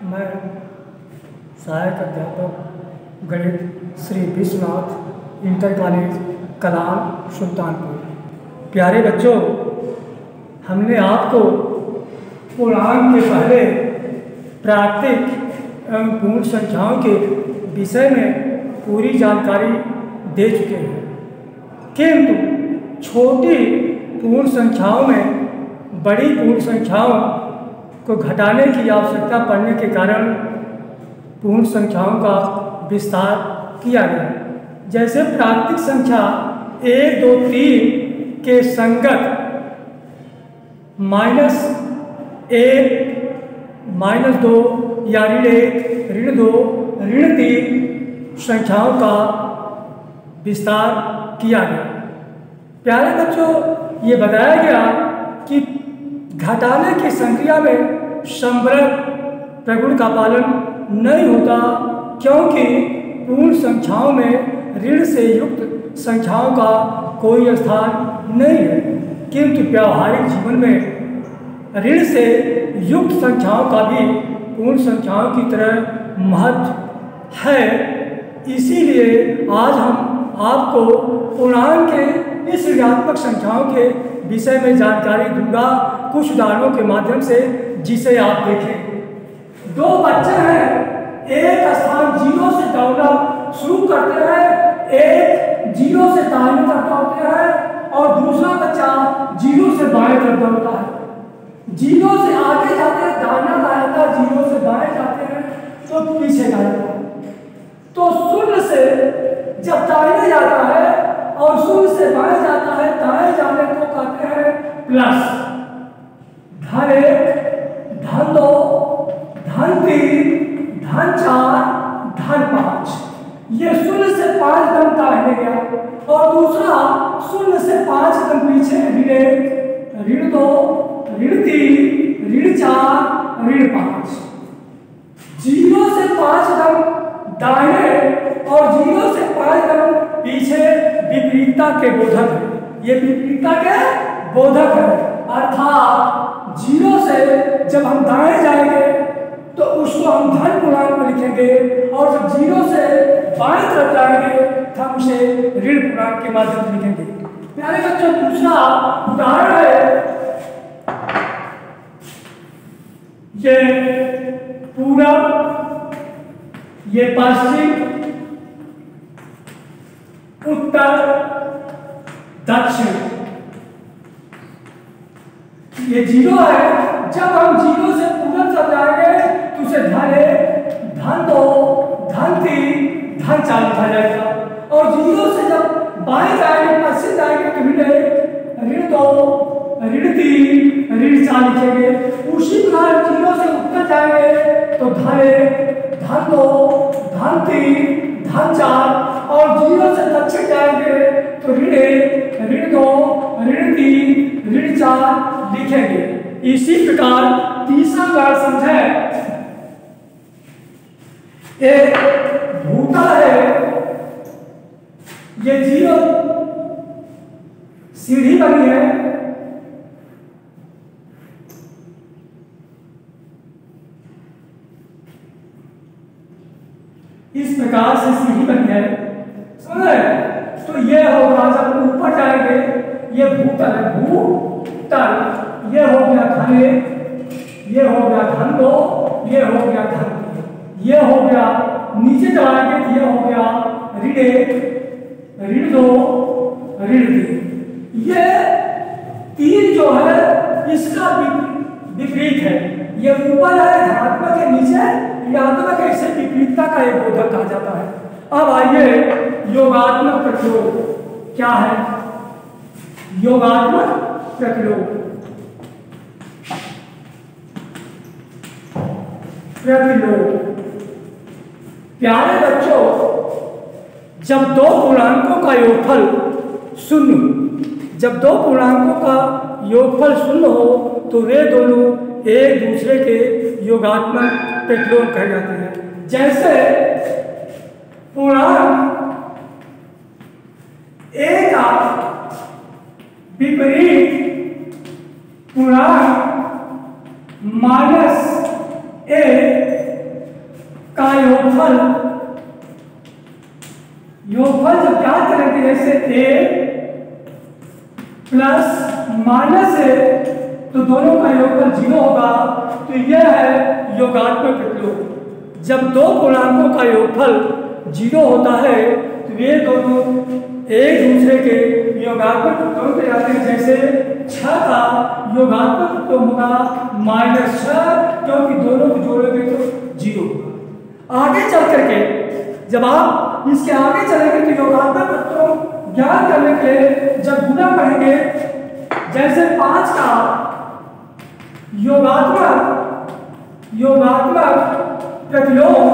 मैं सहायक अध्यापक गणित श्री विश्वनाथ इंटर कॉलेज कलाम सुल्तानपुर। प्यारे बच्चों, हमने आपको पूर्णांक के पहले प्राकृतिक एवं पूर्ण संख्याओं के विषय में पूरी जानकारी दे चुके हैं, किंतु छोटी पूर्ण संख्याओं में बड़ी पूर्ण संख्याओं को घटाने की आवश्यकता पड़ने के कारण पूर्ण संख्याओं का विस्तार किया गया। जैसे प्राकृतिक संख्या 1, 2, 3 के संगत -1, -2 या -1, -2, -3 संख्याओं का विस्तार किया गया। प्यारे बच्चों, ये बताया गया कि घटाने की संक्रिया में समवर्ग प्रगुण का पालन नहीं होता, क्योंकि पूर्ण संख्याओं में ऋण से युक्त संख्याओं का कोई स्थान नहीं है, किंतु व्यावहारिक जीवन में ऋण से युक्त संख्याओं का भी पूर्ण संख्याओं की तरह महत्व है। इसीलिए आज हम आपको पूर्णांक के इस ऋणात्मक संख्याओं के विषय में जानकारी दूंगा कुछ उदाहरणों के माध्यम से, जिसे आप देखें। दो बच्चे हैं, एक स्थान 0 से दौड़ना शुरू करते हैं, एक 0 से दाहिने तरफ दौड़ते हैं और दूसरा बच्चा 0 से बाएं तरफ दौड़ता है। 0 से आगे जाते हैं, दाहिना दाहिना, 0 से बाएं जाते हैं तो पीछे जाता है। तो 0 से जब दाहिने जाता है और 0 से बाएं जाता है, दाएं जाने को कहते हैं प्लस। धन 1, धन 2, धन 3, धन 4, धन 5। ये 0 से 5 कदम दाहिने गया और दूसरा 0 से 5 कदम पीछे, ऋण 1, ऋण 2, ऋण 3, ऋण 4, ऋण 5। 0 से 5 कदम दाहिने और 0 से 5 कदम पीछे विपरीतता के बोधक है। ये विपरीतता के बोधक है, अर्थात 0 से जब हम दाएं जाएंगे तो उसको हम धन पूर्णांक में लिखेंगे और जब 0 से बाएं तरफ जाएंगे तो हम उसे ऋण पूर्णांक के माध्यम से लिखेंगे। प्यारे बच्चों, दूसरा उदाहरण है, ये पूरब, ये पश्चिम, उत्तर, दक्षिण। ये 0 है, जब हम 0 से पूरब तक जाएंगे तो उसे धन 1, धन 2, धन 3, धन 4 लिखा जाएगा और 0 से जब बाएं जाएंगे, पश्चिम जाएंगे तो ऋण 1, ऋण 2, ऋण 3, ऋण 4 लिखेंगे। उसी प्रकार 0 से उत्तर जाएंगे तो धन 1, धन 2, धन 3, धन 4 और 0 से दक्षिण जाएंगे तो ऋण 1, ऋण 2, ऋण 3, ऋण 4 लिखेंगे। इसी प्रकार तीसरा उदाहरण समझें। एक भूतल है, ये 0 सीढ़ी बनी है, इस प्रकार से सीढ़ी बनी है, समझ रहे? तो ये होगा, जब ऊपर जाएंगे, ये भूतल है, भूतल, ये हो गया धन 1, ये हो गया धन 2, ये हो गया धन 3, ये हो गया नीचे जाएंगे तो ये हो गया ऋण 1, ऋण 2, ऋण 3। ये 3 जो है इसका विपरीत है, ये ऊपर है धनात्मक है, नीचे ऋणात्मक है, इसे विपरीतता का एक बोधक कहा जाता है। अब आइए योगात्मक प्रयोग क्या है। योगात्मक प्रयोग, प्यारे बच्चों, जब दो पूर्णांकों का योगफल 0, जब दो पूर्णांकों का योगफल 0 हो तो वे दोनों एक दूसरे के योगात्मक प्रतिलोम कहे जाते हैं। जैसे पूर्णांक A का विपरीत पूर्णांक -a का योगफल जब ज्ञात करेंगे, जैसे a प्लस माइनस है तो दोनों का योगफल 0 होगा, तो यह है योगात्मक प्रतिलोम। जब दो पूर्णांकों का योगफल 0 होता है तो वे दोनों एक दूसरे के योगात्मक प्रतिलोम पे जाते हैं। जैसे 6 का योगात्मक प्रतिलोम होगा -6, क्योंकि दोनों को जोड़ोगे तो 0 होगा। आगे चल करके जब आप इसके आगे चलेंगे तो योगात्मक प्रतिलोम ज्ञात करने के लिए जब गुणा करेंगे, जैसे 5 का योगात्मक प्रतिलोम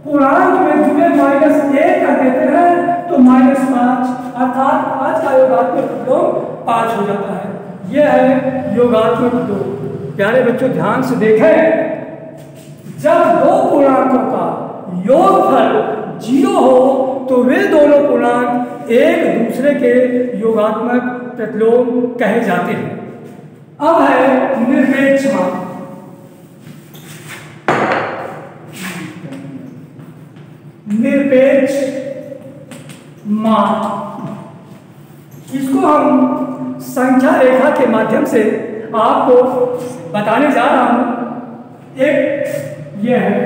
पूर्णांक में जुड़े -1 कर देते हैं तो -5, अर्थात 5 का योगात्मक प्रतिलोम 5 हो जाता है। यह है योगात्मक प्रतिलोम। प्यारे बच्चों ध्यान से देखें, जब दो पूर्णांकों का योगफल 0 हो तो वे दोनों पूर्णांक एक दूसरे के योगात्मक प्रतिलोम कहे जाते हैं। अब है निरपेक्ष मान। निरपेक्ष मान इसको हम संख्या रेखा के माध्यम से आपको बताने जा रहा हूं। एक यह है,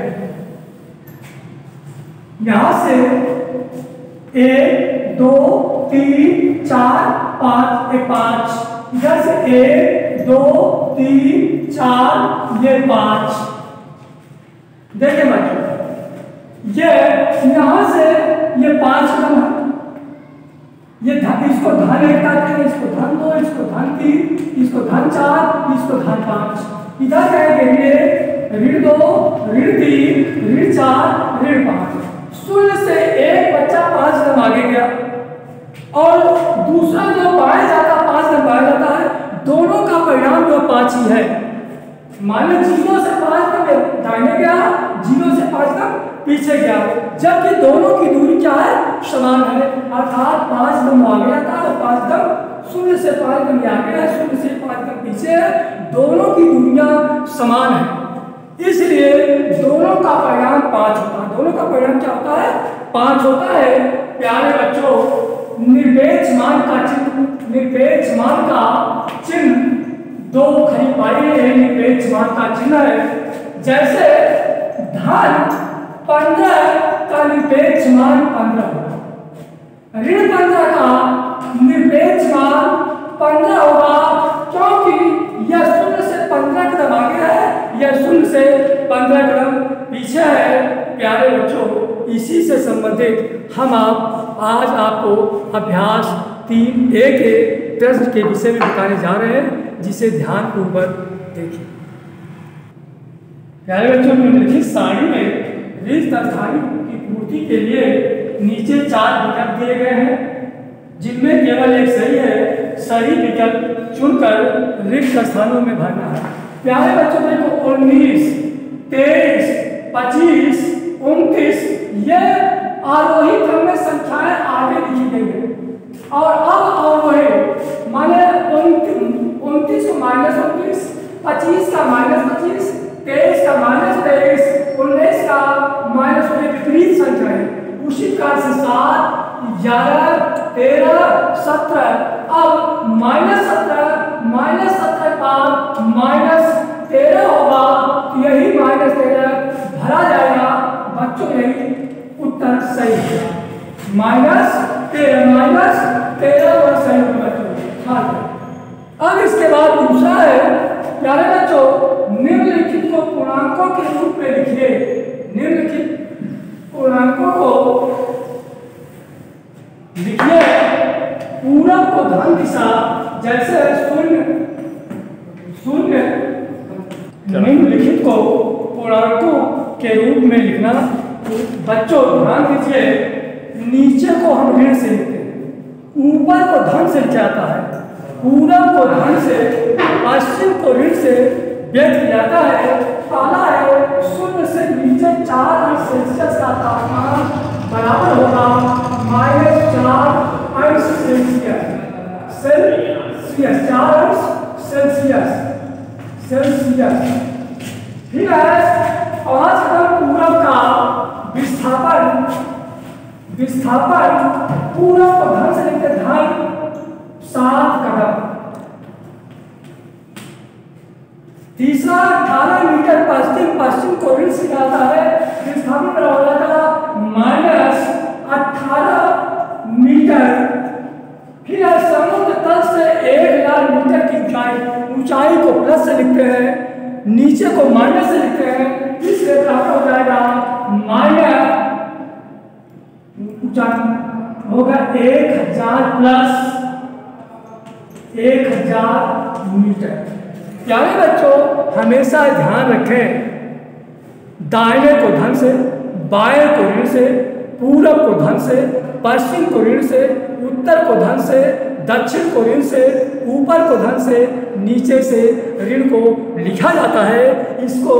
यहां से 1 2 3 4 5, ये 5, इधर से 1 2 3 4, ये 5। देखिए बच्चों, ये यहां से ये 5 कदम है, ये इसको धन 1 कहते हैं, इसको धन 2, इसको धन 3, इसको धन 4, इसको धन 5। इधर कहेंगे ये ऋण 2 ऋण 3 ऋण 4 ऋण 5। शून्य से एक बच्चा 5 कदम आगे गया और दूसरा जो बाएं जाता 5 कदम बाएं जाता है, दोनों का परिणाम जो 5 ही है। माने 0 से 5 कदम दाहिने गया, 0 से 5 कदम पीछे गया, जबकि दोनों की दूरी क्या है, समान है। अर्थात 5 कदम आगे जाता है और 5 कदम 0 से 5 कदम आगे है, 0 से 5 कदम पीछे है, दोनों की दूरियां समान है, इसलिए दोनों का परिणाम 5 होता है। दोनों का परिणाम क्या होता है, 5 होता है। प्यारे बच्चों, निरपेक्ष मान का चिन्ह 2 खड़ी पाई है। निरपेक्ष मान का चिन्ह है, जैसे धन 15 का निरपेक्ष मान 15 होगा, ऋण 15 का निरपेक्ष मान 15 होगा, क्योंकि यह 0 से 15 कदम आगे है, यह 0 से 15 कदम पीछे है। प्यारे बच्चों, इसी से संबंधित हम आज आपको अभ्यास 3A के प्रश्न के विषय में बताने जा रहे हैं, जिसे ध्यानपूर्वक देखिए। प्यारे बच्चों, निम्नलिखित सारणी में रिक्त स्थानी की पूर्ति के लिए नीचे 4 विकल्प दिए गए हैं, जिनमें केवल एक सही है। सही विकल्प चुनकर रिक्त स्थानों में भरना है। प्यारे बच्चों, देखो 19 23 25 29 ये आरोही क्रम में संख्याएं आगे लिखी गई है, और अब अवरोही माने 29 को -29, 25 का -25, 23 का -23, 19 का -19 विपरीत संख्या है। उसी प्रकार से 7 11 13 17, अब -17 का -13 होगा, तो यही -13 भरा जाएगा। बच्चों, यही उत्तर सही है। -13 और सही बच्चों। अब इसके बाद दूसरा है, प्यारे बच्चों, निम्नलिखित को पूर्णांकों के रूप में लिखिए। निम्नलिखित पूर्णांकों को लिखिए। पूरब को धन दिशा, जैसे 0 निम्नलिखित को पूर्णांकों के रूप में लिखना। बच्चों ध्यान दीजिए, नीचे को हम ऋण से लिखते हैं, ऊपर को धन से लिखा जाता है, पूरब को धन से, पश्चिम को ऋण से व्यक्त किया जाता है। पहला है 0 से नीचे 4 अंश सेल्सियस का तापमान बराबर होगा -4 अंश सेल्सियस। 4 अंश सेल्सियस। फिर है 5 कदम पूरब का विस्थापन, पूरब को धन से लिखते धन 7 कदम। तीसरा 18 मीटर पश्चिम को ऋण से जाता है, विस्थापन बराबर हो जाएगा -18 मीटर। फिर समुद्र तल से 1000 मीटर की ऊंचाई को प्लस से लिखते हैं, नीचे को माइनस से लिखते हैं, इसलिए बराबर हो जाएगा ऊंचाई होगा 1000 प्लस 1000 मीटर। प्यारे बच्चों, हमेशा ध्यान रखें, दाहिने को धन से, बाएं को ऋण से, पूरब को धन से, पश्चिम को ऋण से, उत्तर को धन से, दक्षिण को ऋण से, ऊपर को धन से, नीचे से ऋण को लिखा जाता है। इसको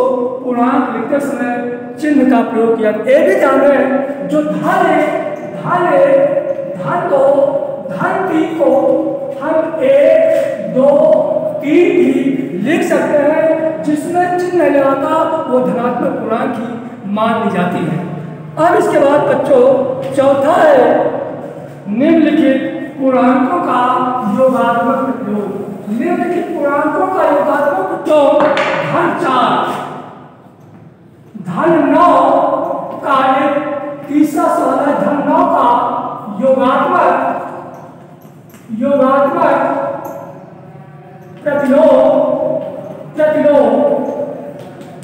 पूर्णांक लिखते समय चिन्ह का प्रयोग किया। ये भी ध्यान रहे, जो धन है, धन 2, धन 3 को हम 1, 2, 3 भी लिख सकते हैं, जिसमें चिन्ह लगाता वो धनात्मक पूर्णांक की मान ली जाती है। अब इसके बाद बच्चों चौथा है निम्नलिखित पूर्णांकों का योगात्मक प्रयोग। निम्नलिखित पूर्णांकों का योगात्मक प्रयोग धन 4, धन 9 का एक तीसरा सवाल है, धन 9 का योगात्मक प्रतिलोम।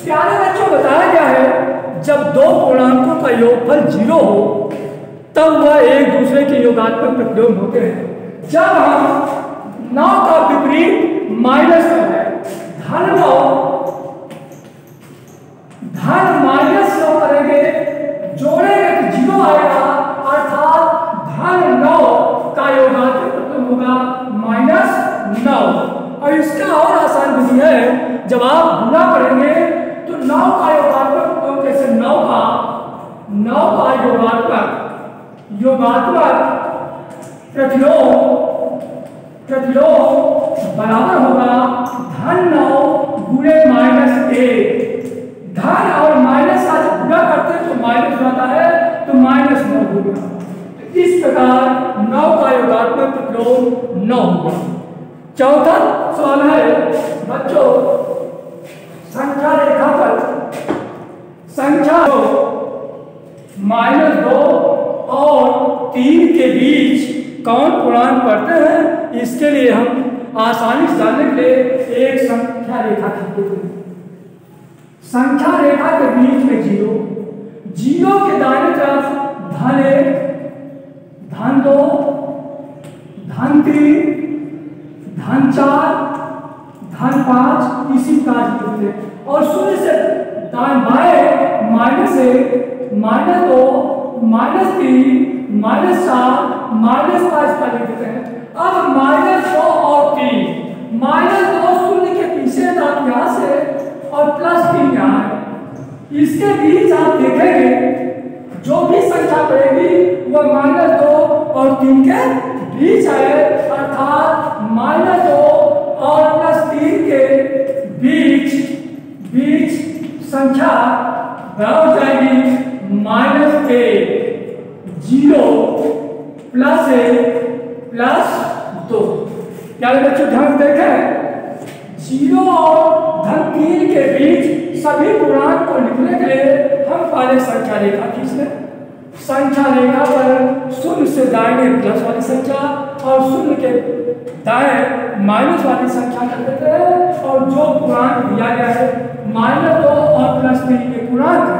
प्यारे बच्चों, बताया गया है जब दो पूर्णांकों का योगफल 0 हो तब वह एक दूसरे के योगात्मक प्रतिलोम होते हैं। जब हम 9 का विपरीत माइनस करें, धन 9 करेंगे, जोड़ेंगे तो 0 आएगा, अर्थात धन 9 का योगात्मक प्रतिलोम होगा -9। और इसका और आसान विधि है, जब आप गुणा करेंगे तो 9 का योगात्मक प्रतिलोम कैसे, 9 का योगात्मक प्रतिलोम बराबर होगा धन 9 गुणे -1। धन और माइनस का जब गुणा करते हैं तो माइनस आता है, तो -9 होगा। इस प्रकार 9 का योगात्मक प्रतिलोम 9 होगा। चौथा सवाल है बच्चों, संख्या रेखा पर संख्या -2 और 3 के बीच कौन पूर्णांक पढ़ते हैं, इसके लिए हम आसानी से जानने के लिए एक संख्या रेखा खींचते हैं। संख्या रेखा के बीच में 0 के दाहिने तरफ धन 1, धन 2, धन 3, धन 4, धन 5, इसी प्रकार लिखते हैं। और शून्य से दाएं बाएं -1, -2, -3, -4, -5 पर लिखते हैं। अब -2 और 3, -2 शून्य के पीछे दांत यहाँ से और +3 यहाँ है, इसके बीच आप देखेंगे जो भी संख्या पड़ेगी वह -2 और 3 के बीच है, अर्थात -2 और +3 के बीच संख्या बराबर हो जाएगी -1, 0, +1, +2। क्या बच्चों ध्यान देखें, 0 और धन 3 के बीच सभी पूर्णांक को लिखने के लिए हम पहले संख्या रेखा खींच लें। संख्या रेखा पर शून्य से दाहिने प्लस वाली संख्या और शून्य के दाएं माइनस वाली संख्या कर देते हैं, और जो पूर्णांक दिया गया है -2 और +3 के पूर्णांक है,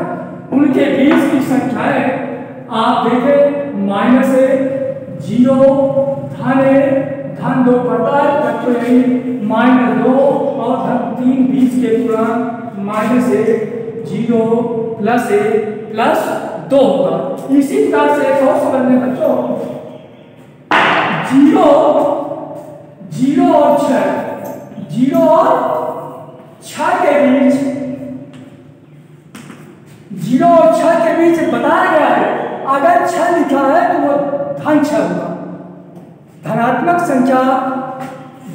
उनके बीच की संख्याएं आप देखें, -1, 0, धन 1, धन 2 पड़ता है बच्चों, यही -2 और धन 3 बीच के पूर्णांक -1, 0, +1, +2 होगा। इसी प्रकार से एक और समझ लें बच्चों, 0 और 6, 0 और 6 के बीच 0 और 6 के बीच बताया गया है, अगर 6 लिखा है तो वो धन 6 होगा। धनात्मक संख्या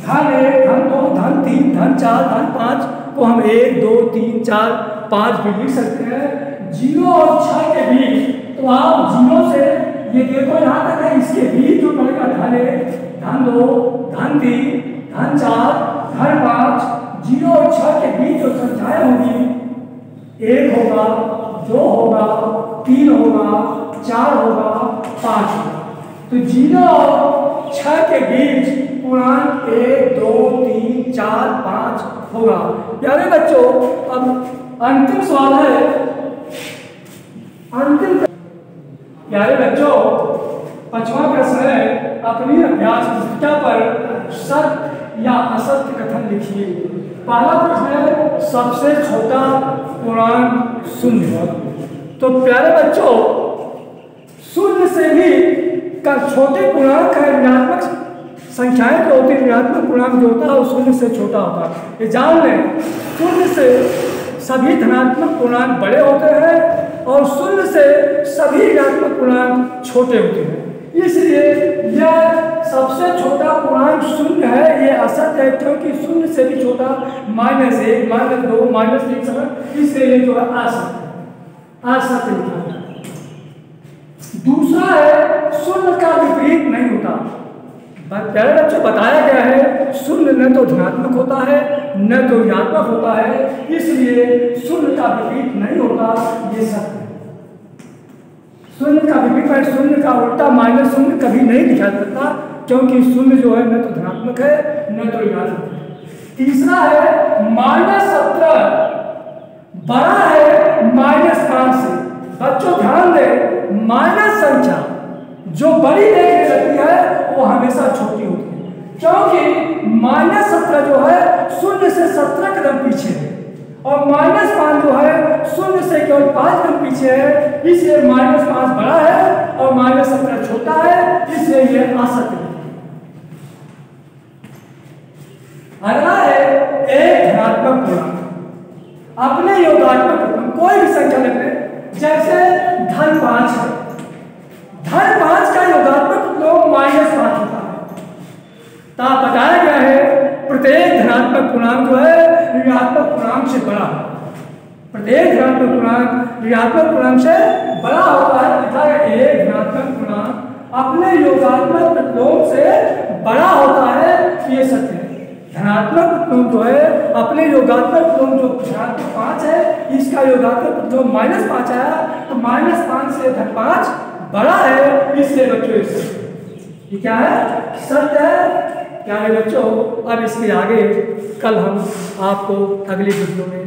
धन 1, धन 2, धन 3, धन 4, धन 5 को हम 1, 2, 3, 4, 5 भी लिख सकते हैं। 0 और 6 के बीच, तो आप 0 से ये देखो यहाँ तक है, इसके बीच जो पड़ेगा धन 1, धन 2, धन 3, धन 4, धन 5, 0 और 6 के बीच जो संख्याएं होंगी, 1 होगा, 2 होगा, 3 होगा, 4 होगा, 5 होगा। तो 0 और 6 के बीच पूर्णांक 1, 2, 3, 4, 5 होगा। प्यारे बच्चों, अब अंतिम सवाल है, प्यारे बच्चों 5वां प्रश्न है, अपनी अभ्यास पुस्तिका पर सत्य या असत्य कथन लिखिए। पहला प्रश्न है, सबसे छोटा पूर्णांक 0। तो प्यारे बच्चों, 0 से भी छोटे पूर्णांक है, ऋणात्मक संख्याएं जो होती है, ऋणात्मक पूर्णांक जो होता है वो 0 से छोटा होता है। ये जान लें, 0 से सभी धनात्मक पूर्णांक बड़े होते हैं और 0 से सभी ऋणात्मक पूर्णांक छोटे होते हैं। इसलिए यह सबसे छोटा पूर्णांक 0 है, ये असत्य है, क्योंकि 0 से भी छोटा -1, -2, -3, इसलिए ये जो है असत्य लिखा है। दूसरा है, 0 का विपरीत नहीं होता। प्यारे बच्चों, बताया गया है 0 न तो धनात्मक होता है न तो ऋणात्मक होता है, इसलिए 0 का विपरीत नहीं होता, ये सत्य है। 0 का विपरीत है, 0 का उल्टा -0 कभी नहीं लिखा जाता, क्योंकि 0 जो है न तो धनात्मक है न तो ऋणात्मक है। तीसरा है, -17 बड़ा है -5 से। बच्चों ध्यान दें, माइनस संख्या जो बड़ी देखने लगती है वो हमेशा छोटी होती है, क्योंकि -17 जो है 0 से 17 कदम पीछे है और -5 जो है 0 से केवल 5 कदम पीछे है, इसलिए -5 बड़ा है और -17 छोटा है, इसलिए यह असत्य है। अगला है, एक धनात्मक पूर्णांक अपने योगात्मक पूर्णांक, कोई भी संख्या ले लें, जैसे धन 5 है, धन 5 का योगात्मक -5 होता है। तो बताया गया है प्रत्येक धनात्मक पूर्णांक जो है ऋणात्मक पूर्णांक से बड़ा होता है। प्रत्येक धनात्मक पूर्णांक ऋणात्मक पूर्णांक से बड़ा होता है। लिखा है, एक धनात्मक पूर्णांक अपने योगात्मक प्रतिलोम से बड़ा होता है, ये सत्य है। धनात्मक प्रतिलोम जो है अपने योगात्मक प्रतिलोम जो धनात्मक 5 है, इसका योगात्मक प्रतिलोम -5 आया, तो -5 से धन 5 बड़ा है, इसलिए बच्चों ये क्या है, सत्य है। प्यारे बच्चों, अब इसके आगे कल हम आपको अगली वीडियो में